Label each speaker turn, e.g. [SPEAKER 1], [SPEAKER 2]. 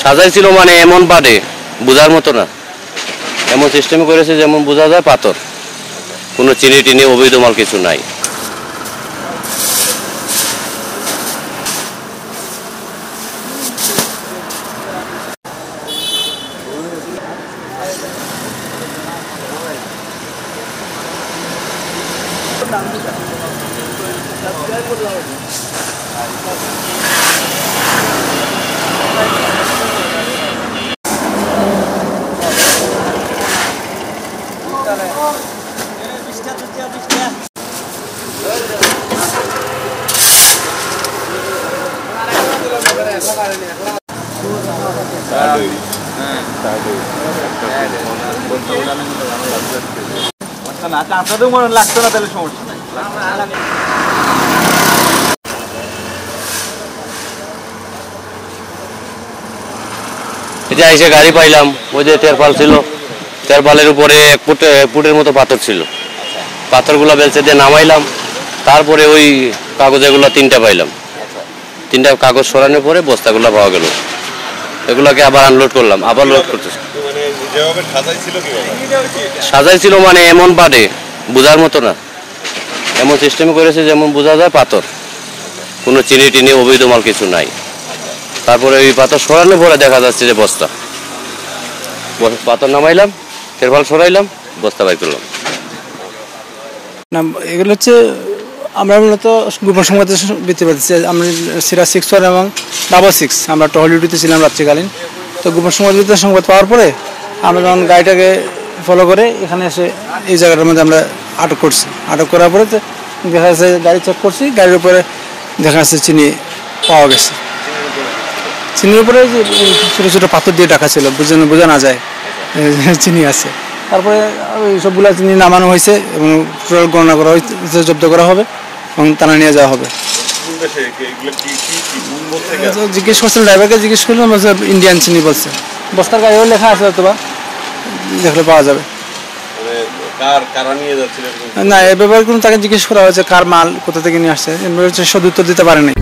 [SPEAKER 1] সাজাইছিল মানে এমন বাদে বোঝার মতো না, এমন সিস্টেমে করেছে যেমন বোঝা যায় পাথর, কোনো চিনি টিনি অবৈধ মাল কিছু নাই।
[SPEAKER 2] আপনাদের মনে লাগতো না তাহলে সমস্যা নাই।
[SPEAKER 1] এটা এসে গাড়ি পাইলাম, ওই যে তেরপাল ছিল, তেরপালের উপরে এক ফুটের মতো পাথর ছিল, পাথরগুলো বেলচে দিয়ে নামাইলাম। তারপরে ওই কাগজ এগুলো তিনটা পাইলাম, তিনটা কাগজ সরানোর পরে বস্তাগুলো পাওয়া গেল, এগুলোকে আবার আনলোড করলাম, আবার লোড করতেছি। সাজাইছিল মানে এমন বাদে বোঝার মতো না, এমন সিস্টেমে করেছে যেমন বোঝা যায় পাথর, কোনো চিনি টিনি অবৈধ মাল কিছু নাই। তারপরে ওই পাথর সরানোর পরে দেখা যাচ্ছে যে বস্তা, পাথর নামাইলাম, তেরপাল সরাইলাম, বস্তা বাই করলাম।
[SPEAKER 3] না, এগুলো হচ্ছে আমরা মূলত গোপন সংবাদ বৃত্তি পাচ্ছি। আমরা সিরা 6 এবং 6 আমরা টহল ডিউটিতে ছিলাম রাত্রিকালীন। তো গোপন সংবাদ পাওয়ার পরে আমরা যখন গাড়িটাকে ফলো করে এখানে এসে এই জায়গাটার মধ্যে আমরা আটক করছি। আটক করার পরে দেখা যাচ্ছে গাড়ি চেক করছি, গাড়ির উপরে দেখা যাচ্ছে চিনি পাওয়া গেছে। চিনির উপরে যে ছোটো ছোটো পাথর দিয়ে ঢাকা ছিল, বোঝা না যায় চিনি আছে। তারপরে ওই সবগুলো চিনি নামানো হয়েছে এবং টোটাল গণনা করা হয়েছে, জব্দ করা হবে এবং থানা নিয়ে যাওয়া হবে। জিজ্ঞেস করছিল, ড্রাইভারকে জিজ্ঞেস করলাম, ইন্ডিয়ান চিনি বলছে। বস্তার গাড়িও লেখা আছে, হয়তো বা দেখলে পাওয়া যাবে। না, এ ব্যাপারে কোনো তাকে জিজ্ঞেস করা হয়েছে কার মাল কোথা থেকে নিয়ে আসছে, সদুত্তর দিতে পারেনি।